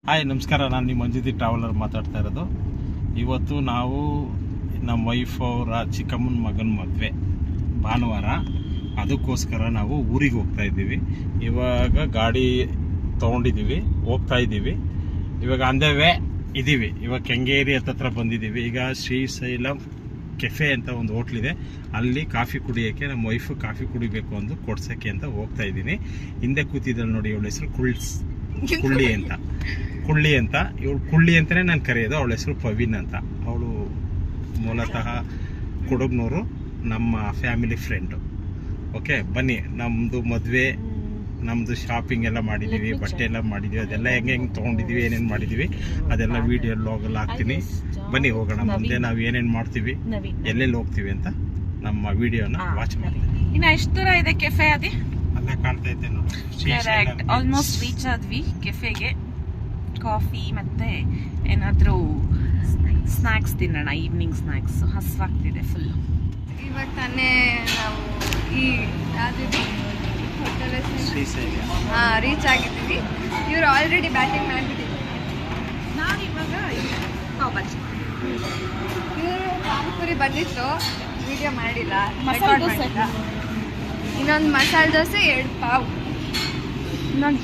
Hi ನಮಸ್ಕಾರ, ನಾನು ನಿಮ್ಮ ಮಂಜುತಿ ಟ್ರಾವೆಲರ್ ಮಾತಾಡ್ತಾ ಇರೋದು. ಇವತ್ತು ನಾವು ನಮ್ಮ ವೈಫ್ ಅವರ ಚಿಕ್ಕಮ್ಮನ ಮಗನ ಮದುವೆ ಭಾನುವಾರ, ಅದಕ್ಕೋಸ್ಕರ ನಾವು ಊರಿಗೆ ಹೋಗ್ತಾ ಇದ್ದೀವಿ. ಇವಾಗ ಗಾಡಿ ತೊಗೊಂಡಿದ್ದೀವಿ, ಹೋಗ್ತಾ ಇದ್ದೀವಿ. ಇವಾಗ ಅಂದವೇ ಇದ್ದೀವಿ. ಇವಾಗ ಕೆಂಗೇರಿ ಹತ್ತತ್ರ ಬಂದಿದ್ದೀವಿ. ಈಗ ಶ್ರೀಶೈಲಂ ಕೆಫೆ ಅಂತ ಒಂದು ಹೋಟ್ಲಿದೆ, ಅಲ್ಲಿ ಕಾಫಿ ಕುಡಿಯೋಕ್ಕೆ ನಮ್ಮ ವೈಫು ಕಾಫಿ ಕುಡಿಬೇಕು ಅಂದು ಕೊಡ್ಸೋಕ್ಕೆ ಅಂತ ಹೋಗ್ತಾ ಇದ್ದೀನಿ. ಹಿಂದೆ ಕೂತಿದ್ದಲ್ಲಿ ನೋಡಿ, ಇವಳ ಹೆಸರು ಕುಳ್ಳಿ ಅಂತ ಇವಳು ಕುಳ್ಳಿ ಅಂತಲೇ ನಾನು ಕರೆಯೋದು. ಅವಳ ಹೆಸರು ಪವಿನ್ ಅಂತ. ಅವಳು ಮೂಲತಃ ಕುಡುಗ್ನೂರು, ನಮ್ಮ ಫ್ಯಾಮಿಲಿ ಫ್ರೆಂಡು. ಓಕೆ, ಬನ್ನಿ. ನಮ್ಮದು ಮದುವೆ, ನಮ್ಮದು ಶಾಪಿಂಗ್ ಎಲ್ಲ ಮಾಡಿದ್ದೀವಿ, ಬಟ್ಟೆ ಎಲ್ಲ ಮಾಡಿದ್ದೀವಿ, ಅದೆಲ್ಲ ಹೆಂಗೆ ತೊಗೊಂಡಿದ್ದೀವಿ, ಏನೇನು ಮಾಡಿದ್ದೀವಿ ಅದೆಲ್ಲ ವೀಡಿಯೋ ಲಾಗಲ್ಲಿ ಹಾಕ್ತೀನಿ. ಬನ್ನಿ ಹೋಗೋಣ. ಮುಂದೆ ನಾವು ಏನೇನು ಮಾಡ್ತೀವಿ, ಎಲ್ಲೆಲ್ಲಿ ಹೋಗ್ತೀವಿ ಅಂತ ನಮ್ಮ ವಿಡಿಯೋನ ವಾಚ್ ಮಾಡ್ತೀವಿ. ಇನ್ನು ಎಷ್ಟು ದೂರ ಇದೆ ಕೆಫೆ? ಅಲ್ಲೇ ಕಾಣ್ತಾ ಇದ್ದೆ ನೋಡಿ. ಆಲ್ಮೋಸ್ಟ್ ರೀಚ್ ಆದ್ವಿ ಕೆಫೆಗೆ. ಕಾಫಿ ಮತ್ತೆ ಏನಾದರೂ ಸ್ನ್ಯಾಕ್ಸ್ ತಿನ್ನೋಣ, ಈವ್ನಿಂಗ್ ಸ್ನ್ಯಾಕ್ಸ್. ಹಸ್ವಾಗ್ತಿದೆ ಫುಲ್. ಇವಾಗ ತಾನೇ ನಾವು ಈ ಹೋಟೆಲ್ ರೀಚ್ ಆಗಿದ್ದೀವಿ. ಇವ್ರು ಆಲ್ರೆಡಿ ಬ್ಯಾಟಿಂಗ್ ಮಾಡಿಬಿಟ್ಟಿದ್ರು. ನಾವಿವಾಗ ಪಾವ್ಭಾಜಿ. ಇವರು ಪಾನಿಪುರಿ ಬಂದಿತ್ತು, ವಿಡಿಯೋ ಮಾಡಿಲ್ಲ, ಮಸಾಲೆ ದೋಸೆ. ಇನ್ನೊಂದು ಮಸಾಲೆ ದೋಸೆ, 2 ಪಾವ್ ನೋಡಿ.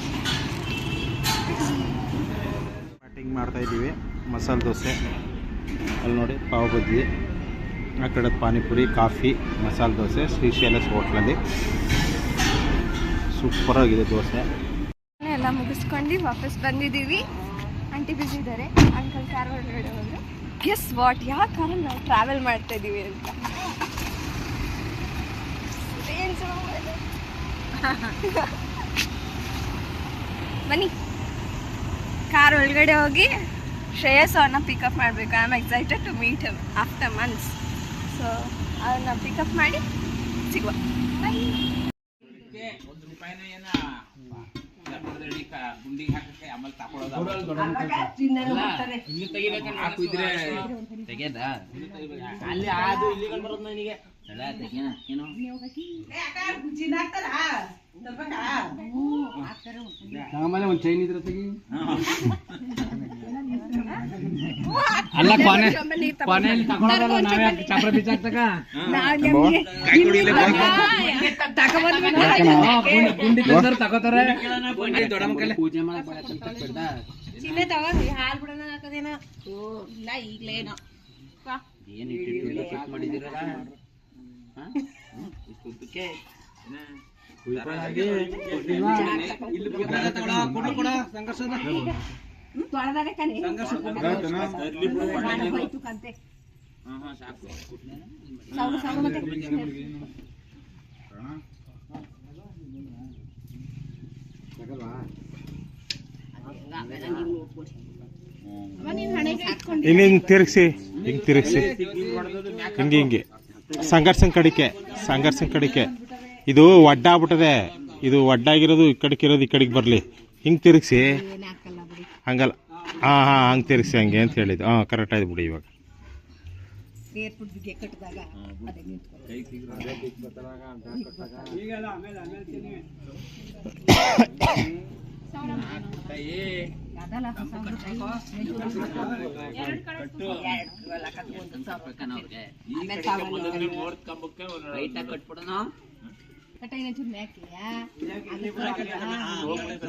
ಬ್ಯಾಟಿಂಗ್ ಮಾಡ್ತಾ ಇದ್ದೀವಿ. ಮಸಾಲೆ ದೋಸೆ ಅಲ್ಲಿ ನೋಡಿ, ಪಾವ್ ಬಜ್ಜಿ, ಆ ಕಡೆ ಪಾನಿಪುರಿ, ಕಾಫಿ, ಮಸಾಲೆ ದೋಸೆ ಶ್ರೀಶೈಲಸ್ ಹೋಟ್ಲಲ್ಲಿ. ಸೂಪರಾಗಿದೆ ದೋಸೆ. ಎಲ್ಲ ಮುಗಿಸ್ಕೊಂಡು ವಾಪಸ್ ಬಂದಿದ್ದೀವಿ. ಆಂಟಿ ಬಿಸಿ ಇದ್ದಾರೆ. ಅಂಕಲ್ ಕಾರ್ ಒಳಗಡೆ ಹೋದ್ರು. ಗೆಸ್ ವಾಟ್, ಯಾವ ಕಾರಲ್ಲಿ ನಾವು ಟ್ರಾವೆಲ್ ಮಾಡ್ತಾ ಇದ್ದೀವಿ ಅಂತ. ಬನ್ನಿ, ಕಾರ್ ಒಳಗಡೆ ಹೋಗಿ ಶ್ರೇಯಸ್ ಅವ್ರನ್ನ ಪಿಕಪ್ ಮಾಡಬೇಕು. I am excited to meet him after months. So ಅವ್ರನ್ನ ಪಿಕಪ್ ಮಾಡಿ ಸಿಗುವ. ಬೈ. ಒಂದು ಚೈನ್ ಇದ್ರೆ ತೆಗಿ. ಅಲ್ಲ ಕೊನೆಯಲ್ಲಿ ತಗೊಳ್ಳೋದಲ್ಲ, ನಾವೇ ಚಾಪ್ರ ಬಿಚ್ಚಾಕ್ತಕ ಗುಂಡಿ ತಂದ್ರೆ ತಗೋತಾರೆ. ದೊಡ್ಡ ಮಕ್ಕಳೇ ಪೂಜೆ ಮಾಡಕ್ ಚಿನ್ನೆ ತಗೊಂಡ್ರಿ, ಹಾಲು ಬಿಡೋಣ ಹಾಕೋದೇನೋ ಇಲ್ಲ, ಈಗಲೇನೋ ಏನು ಇಟ್ಟಿಟ್ಟು ಕಟ್ ಮಾಡಿದಿರಲ್ಲ ಇಷ್ಟಕ್ಕೆ. ಹಿಂಗೆ ತಿರುಗಿಸಿ, ಹಿಂಗೆ ಸಂಘರ್ಷ ಕಡಿಕೆ. ಇದು ಒಡ್ಡಾಗ್ಬಿಟ್ಟದೆ. ಇದು ಒಡ್ಡಾಗಿರೋದು ಈ ಕಡೆಗೆ ಬರಲಿ. ಹಿಂಗೆ ತಿರುಗಿಸಿ, ಹಂಗಲ್ಲ. ಹಂಗೆ ತಿರುಗಿಸಿ, ಹಂಗೆ ಅಂತ ಹೇಳಿದ್ದು. ಕರೆಕ್ಟ್ ಆಯ್ತು ಬಿಡಿ. ಇವಾಗ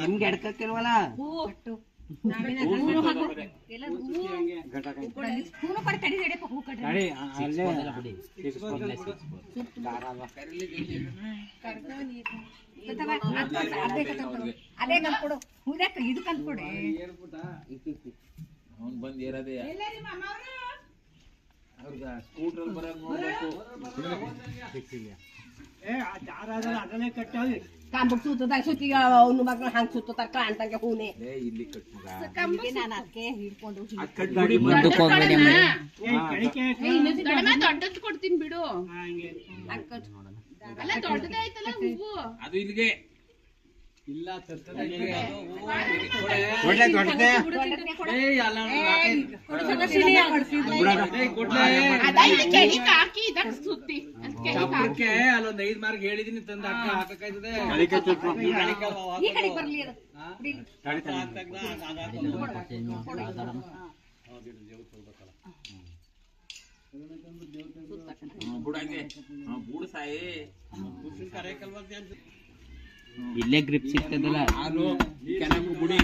ನಿಮ್ಗೆ ಎಡ್ಕಲ್ವಲ್ಲ ಅದೇ ಕಲ್ಕೊಡು, ಇದು ಕಲ್ಕೊಡೆ. ಅವ್ನು ಬಂದು ಏರದೆ ಅವ್ರಿಗೆ ಸ್ಕೂಟ್ರಲ್ಲಿ ಬರೋದು ನೋಡ್ಬೇಕು. ಕಾಂಬಕ್ ಸುತ್ತ ಸುತ್ತಿಗ ಅವನು ಮಕ್ಕಳು ಹಂಗೆ ಸುತ್ತ ಕಾಣ್ತಂಗೆ ಹೂನೆ ಇಲ್ಲಿ ಕಟ್ಟಿದ ನಾನು ಅದಕ್ಕೆ ಹಿಡ್ಕೊಂಡು ದೊಡ್ಡದು ಕೊಡ್ತೀನಿ ಬಿಡು. ಅಲ್ಲ ದೊಡ್ಡದೇ ಆಯ್ತಲ್ಲ ಹೂವು, ಅದು ಇಲ್ಲಿಗೆ ಇಲ್ಲ ಹಾಕಿ ಇದಕ್ಕೆ ಸುತ್ತಿ ಚಪ್ರಕ್ಕೆ ಅಲ್ಲೊಂದ್ 5 ಮಾರ್ಕ್ ಹೇಳಿದೀನಿ ತಂದು ಅಕ್ಕ ಹಾಕಕ್ಕಾಯ್ತದೆ. ಈ ಕಡೆ ಬರ್ಲಿ ಅದು ಇಲ್ಲೇ ಗ್ರಿಪ್ ಸಿಗ್ತದಲ್ಲ ಬುಡಿ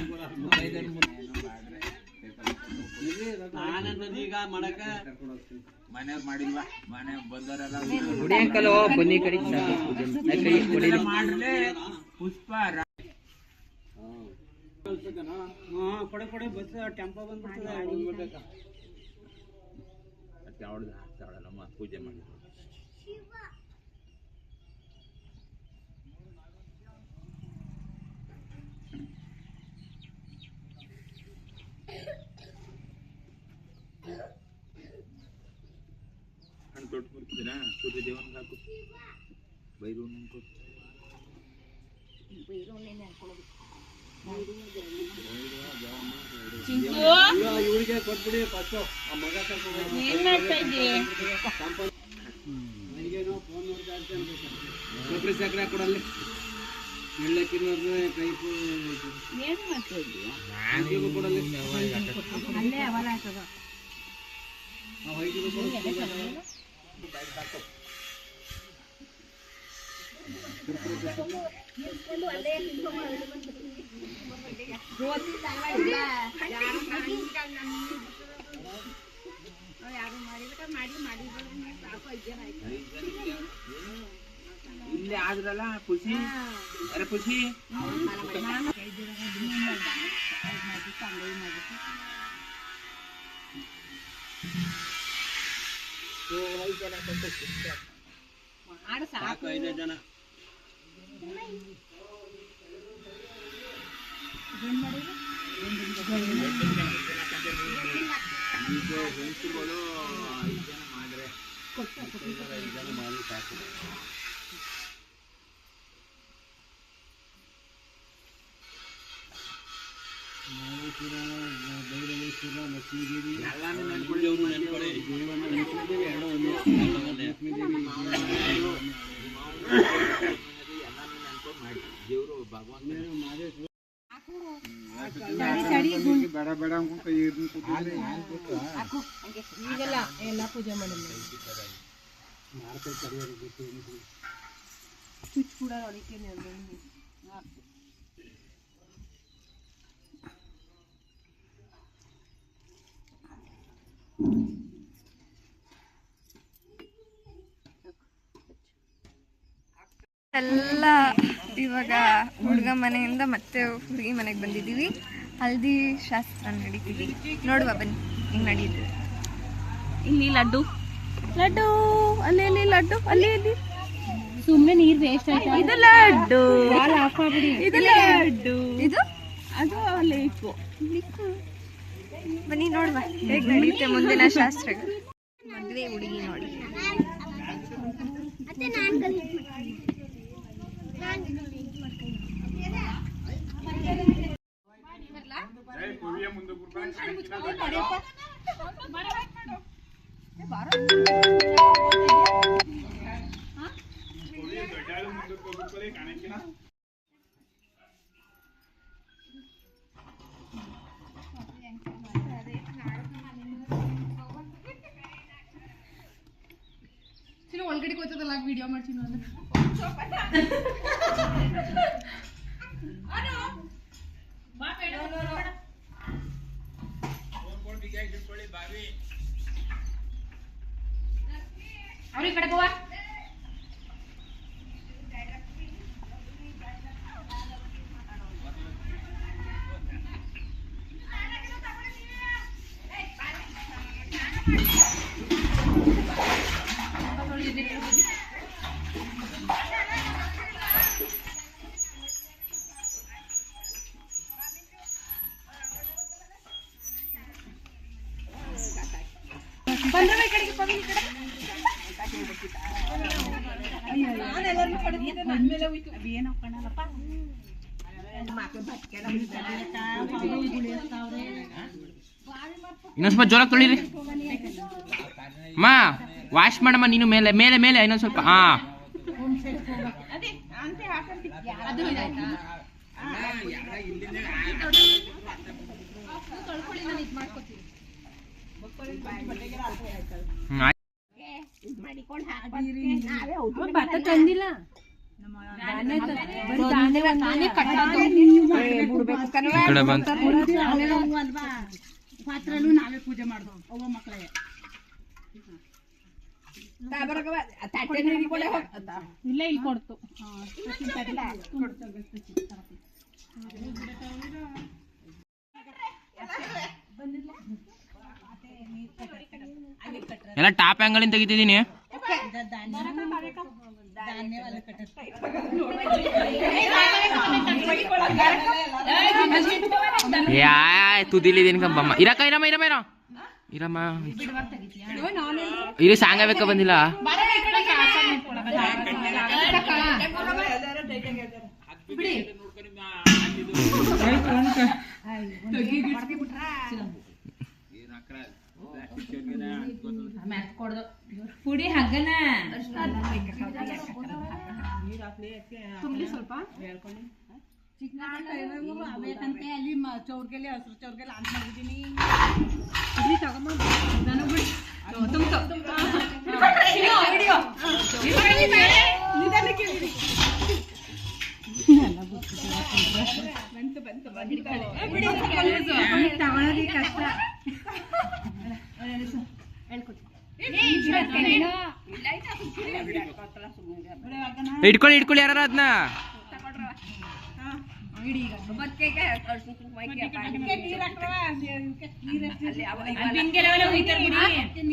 ಈಗ ಮಾಡಕ ಮನೆಯವ್ರು ಮಾಡಿಲ್ವಾ ಮನೆ ಬಂದವರೆಲ್ಲ ಬುಡಿ ಅಂಕಲ್ ಬನ್ನಿ ಕಡೆ ಪುಷ್ಪ ಕೊಡೆ ಬಸ್ ಟೆಂಪೋ ಬಂದ್ಬಿಡ್ತದೆ ನಮ್ಮ ಪೂಜೆ ಮಾಡಿ ತೊಟ್ಟು ಬರ್ತಿದ್ದೀರಾ ಸೂರ್ಯ ದೇವನ್ ಹಾಕು ಬೈರು ಇವರಿಗೆ ಕೊಟ್ಬಿಡಿ ಫಸ್ಟ್ ಆ ಮಗ ಫೋನ್ ನೋಡ್ತಾ ಇರ್ತೇನೆ ಸಕ್ರೆ ಕೊಡಲ್ಲಿ ಎಳ್ಳಕ್ಕಿರೋದು ಕೈಪು ಕೊಡಲ್ಲಿ ಅಲ್ಲೇ ಅವಲ ಆಗ್ತದ ಇಲ್ಲಿ ಆದ್ರಲ್ಲ ಖುಷಿ ಅರೆ ಖುಷಿ ಸಾಕು 5 ಜನ ಈಗ ಹೆಂಗಸುಗಳು 5 ಜನ ಮಾಡ್ರೆ 5 ಜನ ಮಾಡಿ ಸಾಕು ಲಕ್ಷ್ಮೀದೇವಿ ಎಲ್ಲಾನು ನೆನ್ಕೊಳ್ಳಿ ಅವ್ರು ನೆನ್ಕೊಳ್ಳಿ ದೇವನ ಲಕ್ಷ್ಮೀದೇವಿ ಎರಡು ಒಂದೇ ಲಕ್ಷ್ಮೀದೇವಿ ಎಲ್ಲಾನು ನೆನ್ಕೊಂಡು ಮಾಡಿ ದೇವರು ಭಗವಂತ ಬೇಡ ಬೇಡ ಅನ್ಕೊಂಡು ಈಗೆಲ್ಲ ಎಲ್ಲ ಪೂಜೆ ಮಾಡಿಲ್ಲ ಚುಚ್ಚು ಕೂಡ ಹೊಡಿತೀನಿ ಎಲ್ಲ ಇವಾಗ ಹುಡುಗ ಮನೆಯಿಂದ ಮತ್ತೆ ಹುಡುಗಿ ಮನೆಗೆ ಬಂದಿದ್ದೀವಿ. ಹಲ್ದಿ ಶಾಸ್ತ್ರ ನಡೀತೀವಿ. ನೋಡುವ ಬನ್ನಿ ಹಿಂಗೆ ನಡೀತೀವಿ. ಇಲ್ಲಿ ಲಡ್ಡು ಲಡ್ಡು ಅಲ್ಲಿ ಅಲ್ಲಿ ಲಡ್ಡು ಅಲ್ಲಿ ಅಲ್ಲಿ ಸುಮ್ಮನೆ ನೀರು ವೇಸ್ಟ್ ಆಯ್ತಾ. ಇದು ಲಡ್ಡು ಆಫ್ ಆಗ್ಬಿಡಿ. ಇದು ಲಡ್ಡು ಇದು ಅದು ಲೇಕು ಬನ್ನಿ ನೋಡುವ ಹೇಗೆ ನಡೆಯುತ್ತೆ ಮುಂದಿನ ಶಾಸ್ತ್ರಗಳು. ಮದುವೆ ಹುಡುಗಿ ನೋಡಿ ಒಳಗಡೆ ಕೂತದಲ್ಲ ವಿಡಿಯೋ ಮಾಡ್ತೀನಿ ಅಂದ್ರೆ ಅವ್ರಿಗೆ ಕಡೆ ಹೋಗ ಬಂದ್ರೆ ಈ ಕಡೆಗೆ ಬಂದ್ರೆ ಈ ಕಡೆ ಏನೋ ಕಾಣಲ್ಲಪ್ಪ ಇನ್ನೊಂದ್ ಸ್ವಲ್ಪ ಜೋರಾಗಿ ತೊಳಿರಿ ಮಾ ವಾಶ್ ಮಾಡಮ್ಮ ನೀನು ಮೇಲೆ ಮೇಲೆ ಮೇಲೆ ಇನ್ನೊಂದು ಸ್ವಲ್ಪ ಹಾ ಭತ್ತ ತಂದಿಲ್ಲ ಕಡೆ ಬಂತು ಪಾತ್ರಲ್ಲೂ ನಾವೇ ಪೂಜೆ ಮಾಡ್ದು ಅವ್ವ ಮಕ್ಕಳಿಗೆ ಇಲ್ಲೇ ಇಲ್ಲಿ ಕೊಡ್ತು ಎಲ್ಲ ಟಾಪ್ ಆಂಗಲ್ ತೆಗಿತಿದ್ದೀನಿ ಯಾ ತುದಿಲಿದ್ದೀನಿ ಕಂಬಮ್ಮ ಇರಕ್ಕ ಇರಮ್ಮ ಇರಮ್ಮ ಇರೋ ಇರಮ್ಮ ಇಲ್ಲಿ ಸಾಂಗಬೇಕ ಬಂದಿಲ್ಲ ಪುಡಿ ಹಗ್ಗನ ತುಂಬಲಿ ಸ್ವಲ್ಪ ಬೇಕಂತೆ ಅಲ್ಲಿ ಚೌರ್ಗೆಲೆ ಹಸಿರು ಚೌರ್ಗೆಲೆ ಅಂತ ಮಾಡಿದ್ದೀನಿ ಇಲ್ಲಿ ತಗೊಂಬ ತಗೊಳ್ಳೋದಿ ಕಷ್ಟ ಇಟ್ಕೊಳ್ಳಿ ಇಟ್ಕೊಳ್ಳಿ ಯಾರು ಅದನ್ನ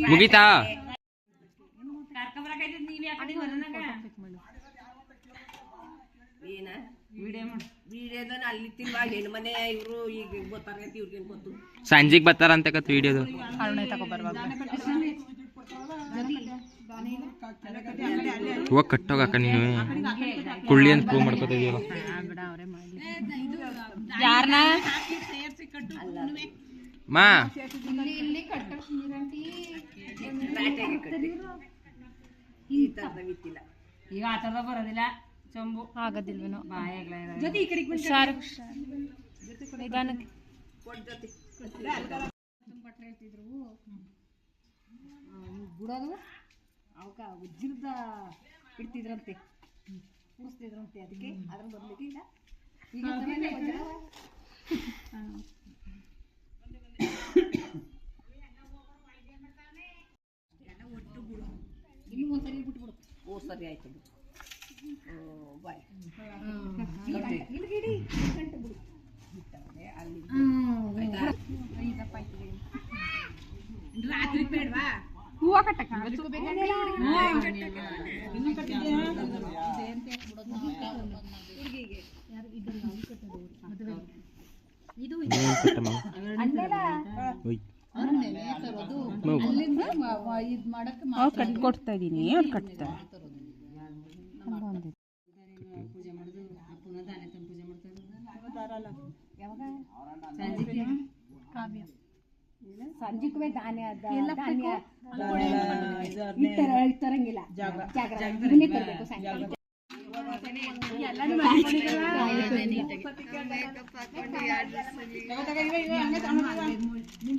ಮುಗೀತಾ ಸಂಜೆಗೆ ಬರ್ತಾರಂತೆ ಕತ್ ವಿಡಿಯೋದು ಹೂವ ಕಟ್ಟೋಗಕ್ಕ ನೀನು ಕುಳ್ಳಿ ಅಂತ ಪ್ರೂವ್ ಮಾಡ್ಕೋತ ಇದೆಯಲ್ಲ ಮಾ ಈಗ ಆಟದ ಬರೋದಿಲ್ಲ ಚಂಬು ಆಗೋದಿಲ್ವೇನೋ ಜೊತೆ ಈ ಕಡೆಗೆ ಹೇಳ್ತಿದ್ರು ಬಿಡೋದು ಅವಕ್ಕ ಉಜ್ಜಿರ್ದ ಇಡ್ತಿದ್ರಂತೆ ಕೂರಿಸ್ತಿದ್ರಂತೆ ಅದಕ್ಕೆ ಅದ್ರ ಬರ್ಲಿಕ್ಕೆ ಇಲ್ಲ ಈಗ ಇನ್ನು ಒಂದ್ಸರಿ ಬಿಟ್ಬಿಡು ಓ ಸರಿ ಆಯ್ತು ಬಿಡು ಬಾಯ್ ಇಲ್ಲಿಗಿಡಿ ಗಂಟೆ ಬಿಡು ಅಲ್ಲಿ ರಾತ್ರಿ ಬೇಡವಾ ಹೂವ ಕಟ್ಟಕ್ಕ ಕೊಡ್ತಾ ಇದೀನಿ ಅವ್ರು ಕಟ್ತಾರೆ ಪೂಜೆ ಮಾಡುದು ಪುನಃ ಧಾನ್ಯ ತಂದು ಪೂಜೆ ಮಾಡ್ತಾರೆ ಯಾವಾಗ ಕಾವ್ಯ ಸಂಜೆಗೂ ಧಾನ್ಯ ಧಾನ್ಯ ತರಂಗಿಲ್ಲ ಜಾಗ್ರತೆ ತರಬೇಕು ಸಾಯಂಕಾಲ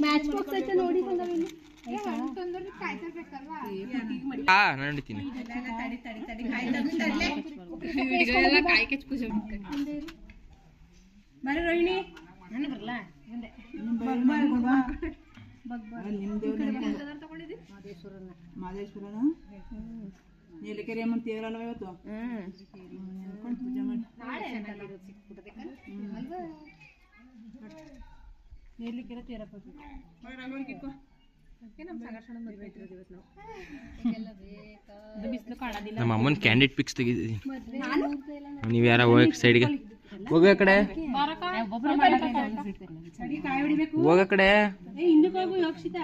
ಮ್ಯಾಚ್ ಬಾಕ್ಸ್ ಐತೆ ನೋಡಿ ನಾನು ಹಿಡಿತೀನಿ ಬರೀ ರೋಹಿಣಿ ನಾನು ಬರಲ್ಲ ಮಾದೇಶ್ವರನ ನೀಲಕೆರೆ ಅಮ್ಮನ ತೇರಲ್ವ ಇವತ್ತು ಪೂಜೆ ಮಾಡಿ ನೀಲಕೆರೆ ತೇರಪ್ಪ ನಮ್ಮ ಅಮ್ಮನ ಕ್ಯಾಂಡಿಡ್ ಪಿಕ್ಸ್ ತೆಗಿದ್ದೀನಿ ನೀವು ಯಾರ ಹೋಗ ಸೈಡ್ಗೆ ಹೋಗ ಕಡೆ ಹೋಗ ಕಡೆ ಹಿಂದಕ್ಕೆ ಹೋಗು ಯೋಕ್ಷಿತ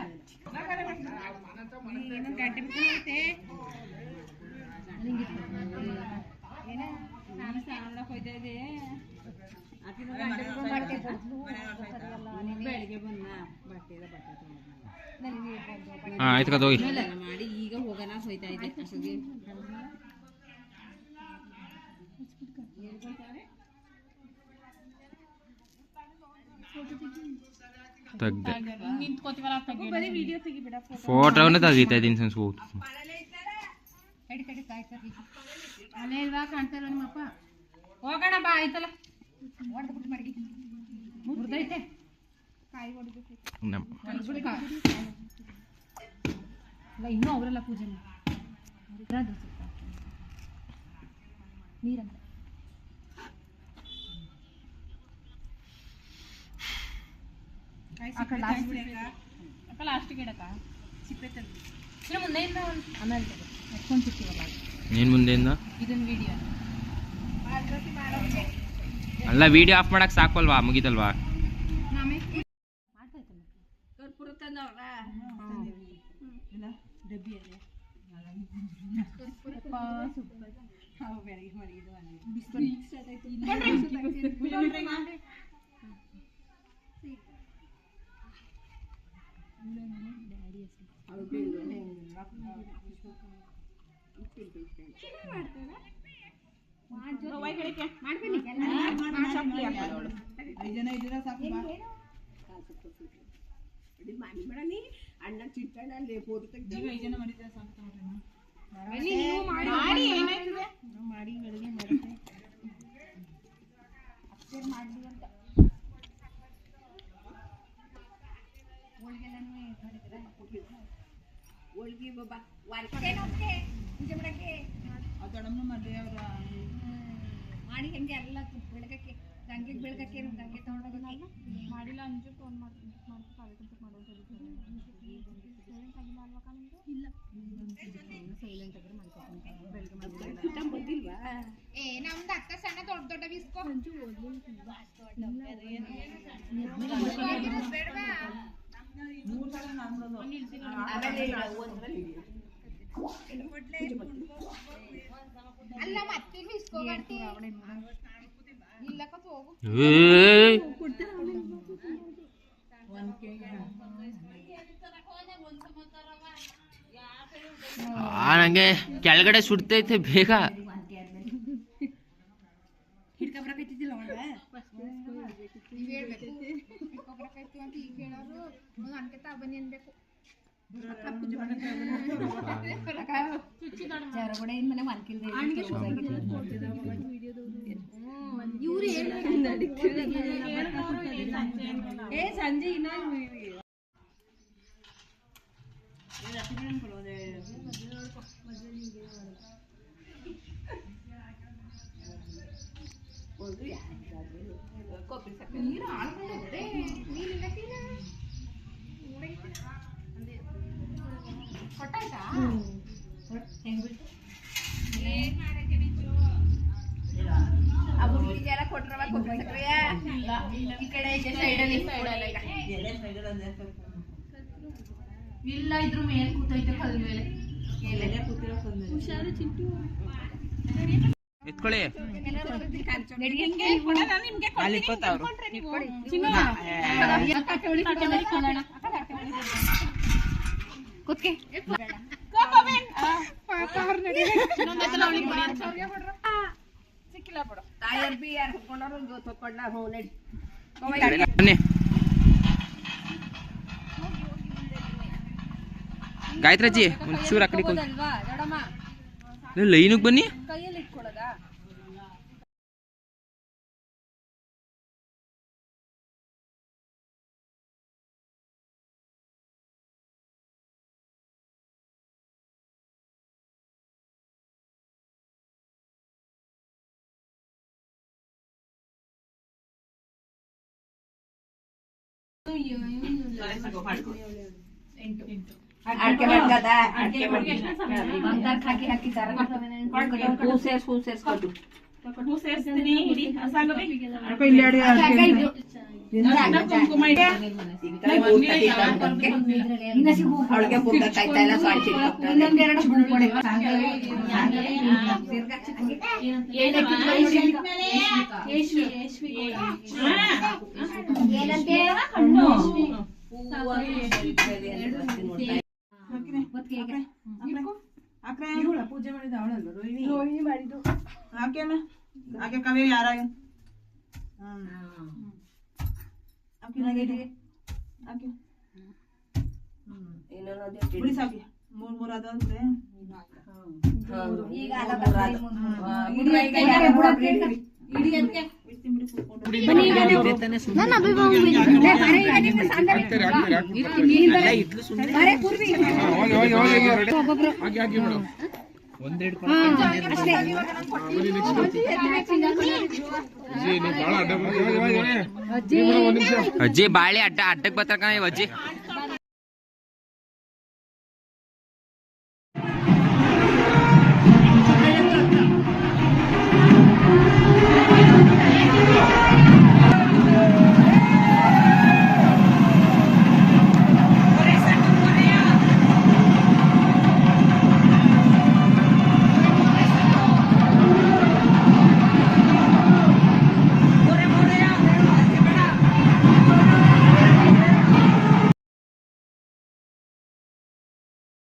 ಹಾಂ ಆಯ್ತು ಕದ ಹೋಗಿ ಮಾಡಿ ಈಗ ಈಗ ಹೋಗೋಣ ಹೋಯ್ತಾ ಇದೆ ಅಷ್ಟೊತ್ತಿಗೆ ತೆಗ್ದೆ ನಿಂತ್ಕೋತೀವಲ್ಲ ಬರೀ ವಿಡಿಯೋ ತೆಗಿಬೇಡ ಫೋಟೋನೇ ತೆಗಿತಾ ಇದ್ದೀನಿ ಅನ್ಸ್ಬೋದು. ಅಲ್ಲೇ ಇಲ್ವಾ ಕಾಣ್ತಾರ ನಿಮ್ಮಪ್ಪ ಹೋಗೋಣ ಬಾ ಆಯ್ತಲ್ಲ ಹೊಡೆದ್ಬಿಟ್ಟು ಮಡಗಿ ಮುರ್ದೈತೆ ಕಾಯಿ ಹೊಡಿಬೇಕು ಅಲ್ಲ ಇನ್ನೂ ಅವರೆಲ್ಲ ಪೂಜೆ ಮಾಡಿ ನೀರಂತ ಲಾಸ್ಟಿಗೆ ಇಡಕ್ಕ ಸಿಪ್ಪೆ ತೆಗ್ದು ಇನ್ನು ಮುಂದೆಯಿಂದ ಆಮೇಲೆ ಎತ್ಕೊಂಡು ಸಿಗ್ತೀವಲ್ಲ ನೀನು ಮುಂದೆಯಿಂದ ಇದನ್ನ ವಿಡಿಯೋ ಅಲ್ಲ ವಿಡಿಯೋ ಆಫ್ ಮಾಡಕ್ಕೆ ಸಾಕಲ್ವಾ ಮುಗಿತಲ್ವಾ? ಕರ್ಪೂರ ತಂದವ್ರ ಡಬ್ಬಿಯಲ್ಲಿ ಬೆಳಗ್ಗೆ ಮಡಗಿದ್ದು ಅಣ್ಣ ಚಿಟ್ಟಣ್ಣಲ್ಲಿ ಫೋಟೋ ತೆಗ್ದು 5 ಜನ ಮಾಡಿದ್ರೆ ಸಾಕು ಮಾಡಿ ಬೆಳಗ್ಗೆ ಮಾಡಿದ್ದೆ ಅಷ್ಟೇ ಮಾಡಲಿ ಅಂತ ಹೋಳ್ಗೆ ಬಾಬಾ ದೊಡ್ಡಮ್ಮ ಮದುವೆ ಅವರ ಮಾಡಿ ಹೆಂಗೆ ಎಲ್ಲ ಬೆಳಗಕ್ಕೆ ಗಂಗೆಗೆ ಬೆಳಗಕ್ಕೆ ಗಂಗೆ ತಗೊಂಡೋಗಿ ಮಾಡಿಲ್ಲ ಅಂಜು ಫೋನ್ ಮಾಡ್ತೀನಿ ಮಾಡೋದು ಇಲ್ಲ ಸೈಲೆಂಟ್ ಆಗಿ ಮಾಡ್ಕೊಂಡು ಬೆಳಗ್ಗೆ ಬಂದಿಲ್ವಾ ಏ ನಮ್ದು ಅಕ್ಕ ಸಣ್ಣ ದೊಡ್ಡ ದೊಡ್ಡ ಬಿಸ್ಕೊ ಬೇಡವಾ ಅಲ್ಲ ಮತ್ತೆ ಬಿಸ್ಕೋಗಂತಿ ಇಲ್ಲಕ್ಕ ಹೋಗು ನಂಗೆ ಕೆಳಗಡೆ ಸುಡ್ತೈತೆ ಬೇಗ. ಹಿಡ್ಕೊಬ್ರಕೈತಿದ್ದಿಲ್ಲ ನೀವ್ ಹೇಳ್ಬೇಕು ಹಿಡ್ಕೊಬ್ರಕಾಯ್ತು ಅಂತ ಈಗ ಹೇಳೋರು ಒಂದು ಅನ್ಕೆತ ಬನ್ನಿ ಅನ್ಬೇಕು ಸಂಜೆ ಇನ್ನ ನೀರು ಆಳ್ಕೊಂಡೆ ಕೊಟ್ಟಾಯ್ತಾ ಹುಡುಗಿಗೆಲ್ಲ ಕೊಟ್ರವ ಕೊಬ್ಬರಿ ಸಕ್ಕರೆಯ ಈ ಕಡೆ ಇದೆ ಸೈಡಲ್ಲಿ ಇಲ್ಲ ಇದ್ರ ಮೇಲೆ ಕೂತೈತೆ ಕಲ್ ಮೇಲೆ ಹುಷಾರು ಚಿಂಟು ಎತ್ಕೊಳ್ಳಿ. ಸಿಕ್ಕಿಲ್ಲ ಬಿಡು ತಾಯರ್ ಬಿ ಯಾರು ಹೊತ್ಕೊಂಡವ್ರು ಜೋತ್ ಹೊತ್ಕೊಂಡ ಹ್ಞೂ ನಡಿ ಬನ್ನಿ ಗಾಯತ್ರಜ್ಜಿ ಒಂಚೂರು ಆ ಕಡೆ ಲೈನಿಗೆ ಬನ್ನಿ. ಕೈಯಲ್ಲಿ ಇಟ್ಕೊಳ್ಳೋದಾ ಅಡ್ಕೆ ಮಾಡ್ಕದ ಹಾಕಿ ಹಾಕಿದ್ದಾರೆ ಹೂ ಸೇರ್ಸ್ಕೊಟ್ಟು ಅವಳಿಗೆ ಬುಕ್ಕ ಕಾಯ್ತಾ ಇಲ್ಲ ಇನ್ನೊಂದೆರಡು ಹೂ ಕೊಡಿ ಏನಂತೆ ಹಣ್ಣು ಪೂಜೆ ಮಾಡಿದ ಅವಳಲ್ಲ ರೋಹಿಣಿ ರೋಹಿಣಿ ಮಾಡಿದ್ದು. ಹಾಕ್ಯಾನ ಹಾಕ್ಯ ಕವಿ ಯಾರಾಗ ಹಾಕಿ ಬಿಡಿ ಸಾಕಿ ಮೂರ್ ಅದಂದ್ರೆ ಅಜ್ಜಿ ಬಾಳೆ ಅಡ್ಡಕ್ಕೆ ಬರ್ತಾರ ಕಣ ಅಜ್ಜಿ.